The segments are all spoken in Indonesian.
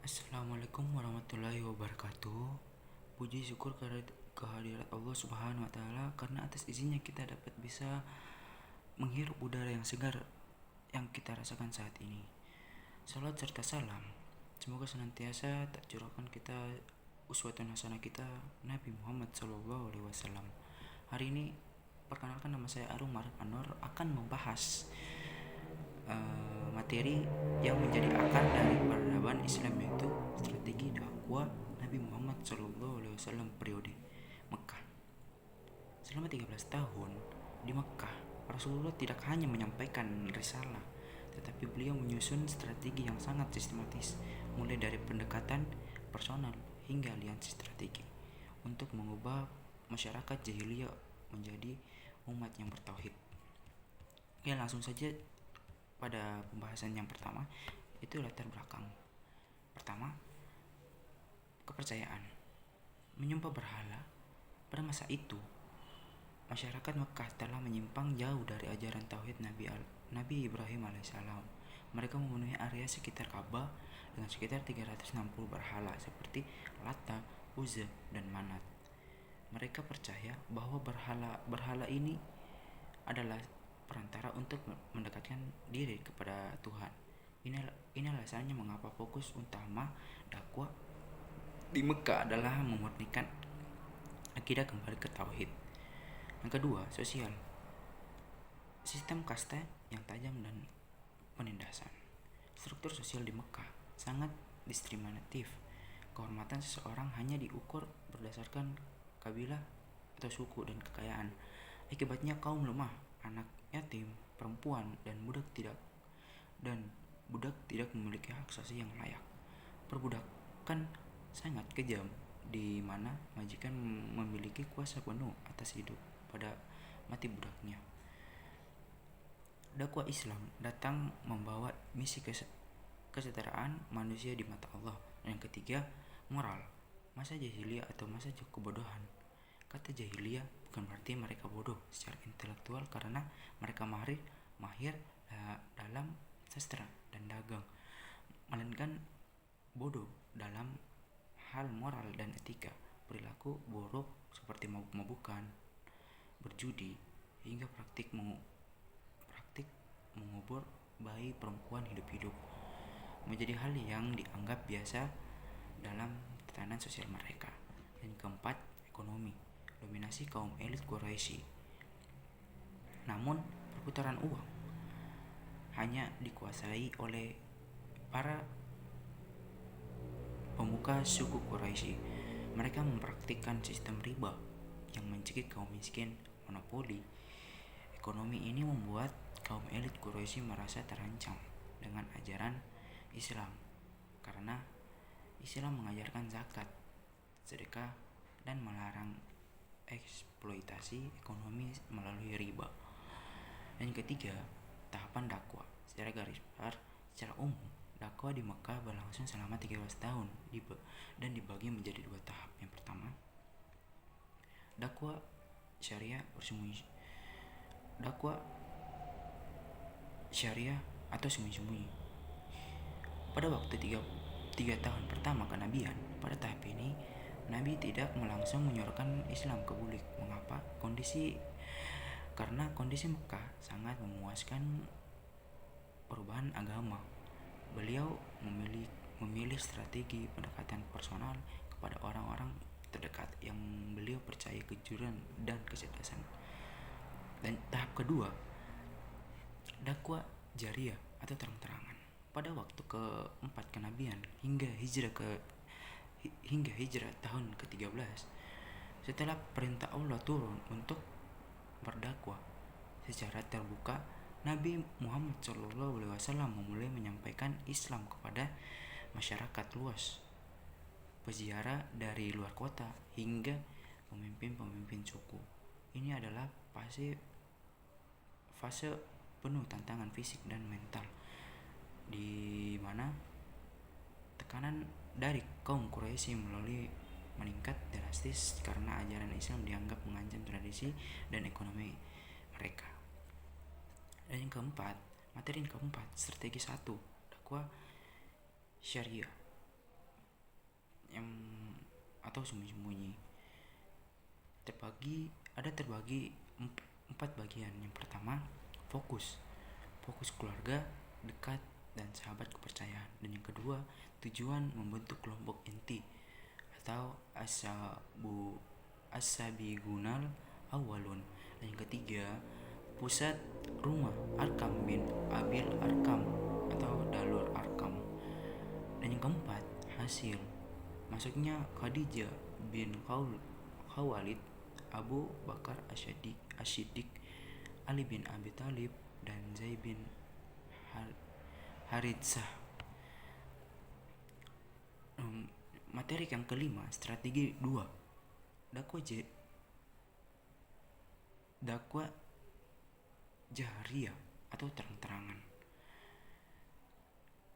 Assalamualaikum warahmatullahi wabarakatuh. Puji syukur kehadirat Allah Subhanahu wa taala karena atas izinnya kita dapat bisa menghirup udara yang segar yang kita rasakan saat ini. Salat serta salam semoga senantiasa tercurahkan kita uswatun hasanah kita Nabi Muhammad sallallahu alaihi wasallam. Hari ini perkenalkan, nama saya Arum Marif Anwar akan membahas materi yang menjadi akar dari peradaban Islam, yaitu strategi dakwah Nabi Muhammad SAW periode Mekah. Selama 13 tahun di Mekah, Rasulullah tidak hanya menyampaikan risalah, tetapi beliau menyusun strategi yang sangat sistematis, mulai dari pendekatan personal hingga aliansi strategi untuk mengubah masyarakat jahiliyah menjadi umat yang bertauhid. Ya, langsung saja pada pembahasan yang pertama, itu latar belakang. Pertama, kepercayaan. Menyembah berhala. Pada masa itu, masyarakat Mekah telah menyimpang jauh dari ajaran tauhid Nabi Ibrahim alaihissalam. Mereka memenuhi area sekitar Ka'bah dengan sekitar 360 berhala seperti Lata, Uzza, dan Manat. Mereka percaya bahwa berhala ini adalah perantara untuk mendekatkan diri kepada Tuhan. Ini alasannya mengapa fokus utama dakwah di Mekah adalah memurnikan akidah kembali ke tauhid. Yang kedua, sosial. Sistem kasta yang tajam dan penindasan. Struktur sosial di Mekah sangat diskriminatif. Kehormatan seseorang hanya diukur berdasarkan kabilah atau suku dan kekayaan. Akibatnya kaum lemah, anak yatim, perempuan, dan budak tidak memiliki hak asasi yang layak. Perbudakan sangat kejam, di mana majikan memiliki kuasa penuh atas hidup pada mati budaknya. Dakwah Islam datang membawa misi kesetaraan manusia di mata Allah. Yang ketiga, moral. Masa jahiliyah atau masa kebodohan. Kata jahiliyah bukan berarti mereka bodoh secara intelektual karena mereka mahir dalam sastra dan dagang, melainkan bodoh dalam hal moral dan etika. Perilaku buruk seperti mabuk-mabukan, berjudi, hingga praktik mengubur bayi perempuan hidup-hidup menjadi hal yang dianggap biasa dalam tatanan sosial mereka. Yang keempat, ekonomi. Dominasi kaum elit Quraisy. Namun, perputaran uang hanya dikuasai oleh para pemuka suku Quraisy. Mereka mempraktikkan sistem riba yang mencekik kaum miskin. Monopoli ekonomi ini membuat kaum elit Quraisy merasa terancam dengan ajaran Islam karena Islam mengajarkan zakat, sedekah, dan melarang eksploitasi ekonomi melalui riba. Yang ketiga, tahapan dakwah. Secara garis besar, secara umum, dakwah di Mekah berlangsung selama 13 tahun dan dibagi menjadi dua tahap. Yang pertama, dakwah syariah bersembunyi. Dakwah syariah atau sembunyi-sembunyi. Pada waktu 3 tahun pertama kenabian, pada tahap ini Nabi tidak langsung menyuarakan Islam ke publik. Mengapa? Karena kondisi Mekah sangat memuaskan perubahan agama. Beliau memilih strategi pendekatan personal kepada orang-orang terdekat yang beliau percaya kejujuran dan kecerdasan. Dan tahap kedua, dakwah jariyah atau terang-terangan. Pada waktu keempat kenabian hingga hijrah tahun ke-13, setelah perintah Allah turun untuk berdakwah secara terbuka, Nabi Muhammad SAW memulai menyampaikan Islam kepada masyarakat luas, peziarah dari luar kota hingga pemimpin-pemimpin suku. Ini adalah fase penuh tantangan fisik dan mental, di mana tekanan dari kaum Quraisy meningkat drastis karena ajaran Islam dianggap mengancam tradisi dan ekonomi mereka. Dan yang keempat, materi yang keempat, strategi 1, dakwah syariah. yang atau sembunyi-sembunyi. Terbagi empat bagian. Yang pertama, fokus keluarga dekat dan sahabat kepercayaan. Dan yang kedua, tujuan membentuk kelompok inti atau asabigunal awalun. Dan yang ketiga, pusat rumah Arkam bin Abil Arkam atau Dalur Arkam. Dan yang keempat, hasil masuknya Khadijah bin Khawalid, Abu Bakar Ashidik, Ali bin Abi Thalib, dan Zaid bin Haritsah. Materi yang kelima, strategi 2, dakwah jahriyah atau terang-terangan.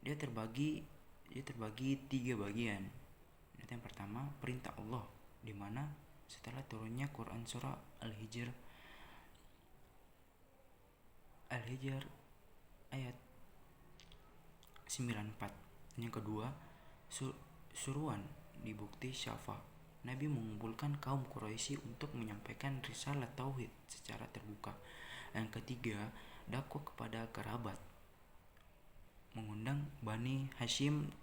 Dia terbagi 3 bagian. Yang pertama, perintah Allah, di mana setelah turunnya Quran surah Al-Hijr ayat 94. Yang kedua, suruhan di bukti syafa. Nabi mengumpulkan kaum Quraisy untuk menyampaikan risalah tauhid secara terbuka. Yang ketiga, dakwah kepada kerabat, mengundang Bani Hashim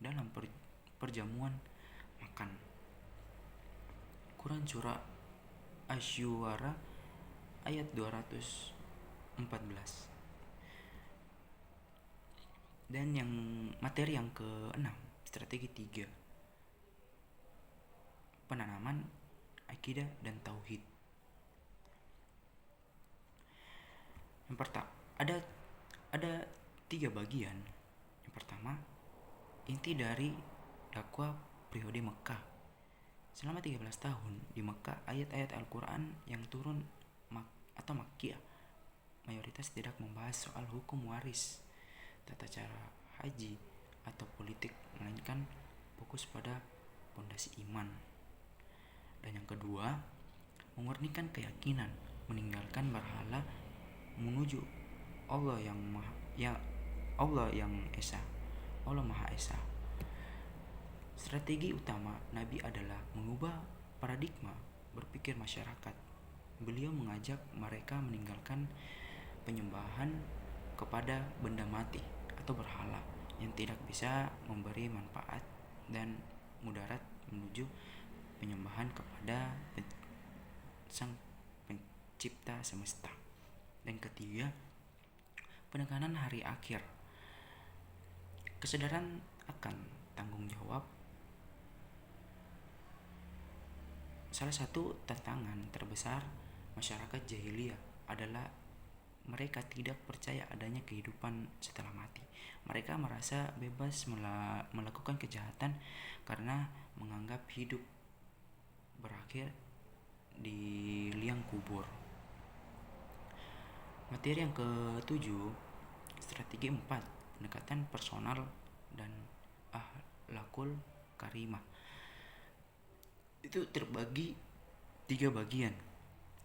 dalam perjamuan makan. Quran surah Asy-Syu'ara ayat 214. Dan yang materi yang ke-6, strategi 3, penanaman akidah dan tauhid. Yang pertama, ada 3 bagian. Yang pertama, inti dari dakwah periode Mekah. Selama 13 tahun di Mekah, ayat-ayat Al-Quran yang turun atau Makkiyah mayoritas tidak membahas soal hukum waris, tata cara haji, atau politik, melainkan fokus pada fondasi iman. Dan yang kedua, memurnikan keyakinan, meninggalkan berhala, menuju Allah yang Maha Esa. Strategi utama Nabi adalah mengubah paradigma berpikir masyarakat. Beliau mengajak mereka meninggalkan penyembahan kepada benda mati atau berhala yang tidak bisa memberi manfaat dan mudarat, menuju penyembahan kepada Sang Pencipta semesta. Dan ketiga, penekanan hari akhir, kesadaran akan tanggung jawab. Salah satu tantangan terbesar masyarakat jahiliyah adalah mereka tidak percaya adanya kehidupan setelah mati. Mereka merasa bebas melakukan kejahatan karena menganggap hidup berakhir di liang kubur. Materi yang ke-7, strategi 4, pendekatan personal dan akhlakul karimah. Itu terbagi 3 bagian.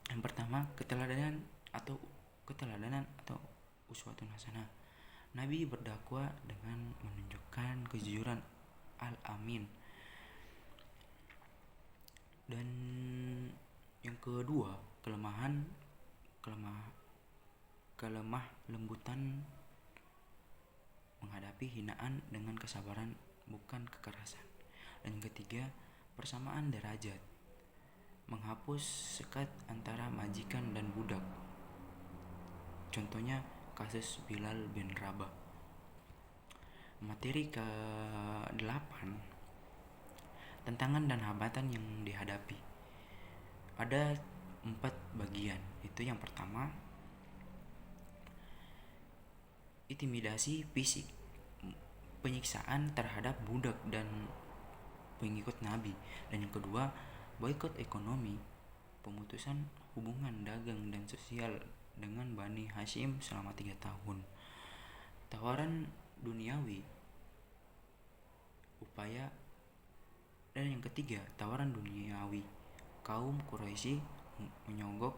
Yang pertama, keteladanan atau uswatun hasanah. Nabi berdakwah dengan menunjukkan kejujuran al-amin. Dan yang kedua, kelemah lembutan, menghadapi hinaan dengan kesabaran, bukan kekerasan. Dan yang ketiga, persamaan derajat, menghapus sekat antara majikan dan budak. Contohnya kasus Bilal bin Rabah. Materi ke-8, tantangan dan hambatan yang dihadapi. Ada 4 bagian. Itu yang pertama, intimidasi fisik, penyiksaan terhadap budak dan pengikut Nabi. Dan yang kedua, boikot ekonomi, pemutusan hubungan dagang dan sosial dengan Bani Hashim selama 3 tahun. Tawaran duniawi, upaya. Dan yang ketiga, tawaran duniawi, kaum Quraisy menyogok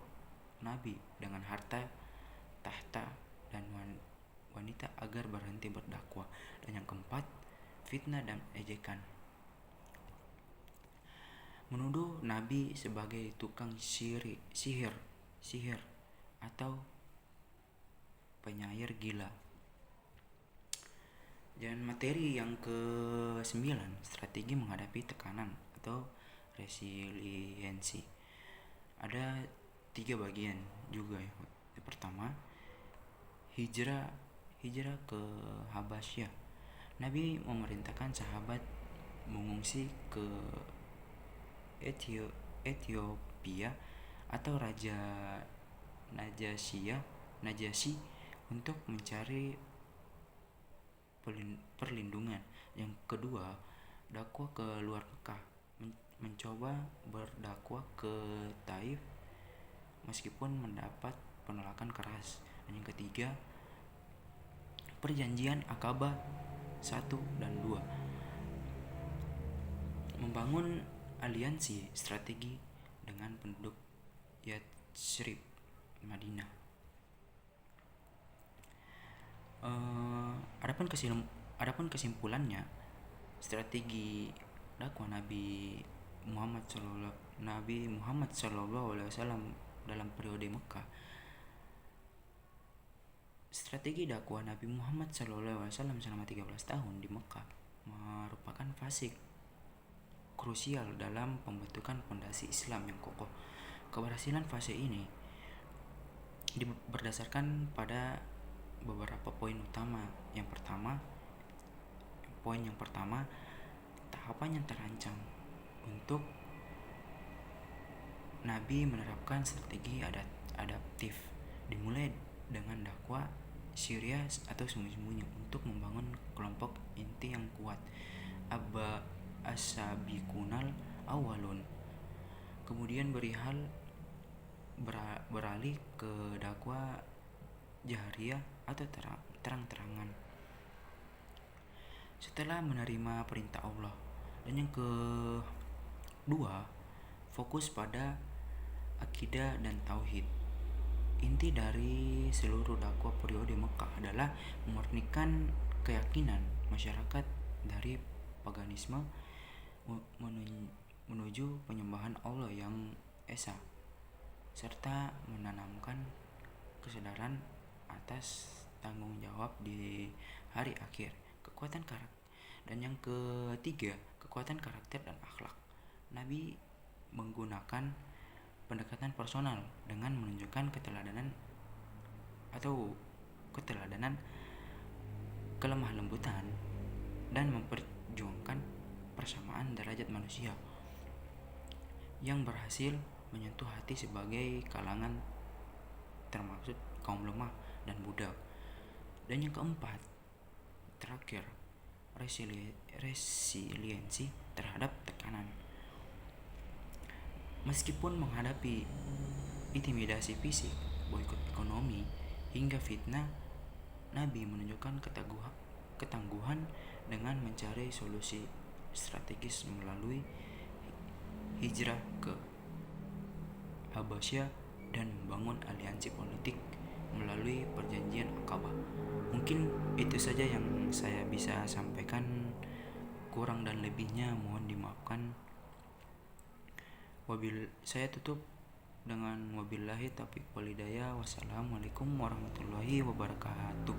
Nabi dengan harta, tahta, dan wanita agar berhenti berdakwah. Dan yang keempat, fitnah dan ejekan. menuduh Nabi sebagai tukang sihir atau penyair gila. Dan materi yang ke-9, strategi menghadapi tekanan atau resiliensi. Ada 3 bagian juga ya. Yang pertama, hijrah ke Habasyah. Nabi memerintahkan sahabat mengungsi ke Ethiopia atau Raja Najasyi untuk mencari perlindungan. Yang kedua, dakwah ke luar Mekah, mencoba berdakwah ke Taif meskipun mendapat penolakan keras. Dan yang ketiga, perjanjian Aqabah 1 dan 2, membangun aliansi strategi dengan penduduk Yatsrib, Madinah. Adapun kesimpulannya, strategi dakwah Nabi Muhammad SAW dalam periode Mekah. Strategi dakwah Nabi Muhammad SAW selama 13 tahun di Mekah merupakan fase krusial dalam pembentukan fondasi Islam yang kokoh. Keberhasilan fase ini berdasarkan pada beberapa poin utama. Yang pertama, tahapan yang terancam untuk Nabi menerapkan strategi adaptif, dimulai dengan dakwah Syria atau sembunyi-sembunyi untuk membangun kelompok inti yang kuat, as-sabiqunal awwalun. Kemudian beralih ke dakwah jahriyah atau terang-terangan setelah menerima perintah Allah. Dan yang kedua, fokus pada akidah dan tauhid. Inti dari seluruh dakwah periode Mekah adalah memurnikan keyakinan masyarakat dari paganisme menuju penyembahan Allah yang esa, serta menanamkan kesadaran atas tanggung jawab di hari akhir. Dan yang ketiga, kekuatan karakter dan akhlak. Nabi menggunakan pendekatan personal dengan menunjukkan keteladanan, kelemah lembutan, dan memperjuangkan persamaan derajat manusia yang berhasil menyentuh hati sebagai kalangan, termasuk kaum lemah dan budak. Dan yang keempat, terakhir, resiliensi terhadap tekanan. Meskipun menghadapi intimidasi fisik, boikot ekonomi, hingga fitnah, Nabi menunjukkan ketangguhan dengan mencari solusi strategis melalui hijrah ke Habasyah dan membangun aliansi politik melalui perjanjian Aqabah. Mungkin itu saja yang saya bisa sampaikan. Kurang dan lebihnya mohon dimaafkan. Saya tutup dengan wabillahi taufiq wal hidayah. Wassalamualaikum warahmatullahi wabarakatuh.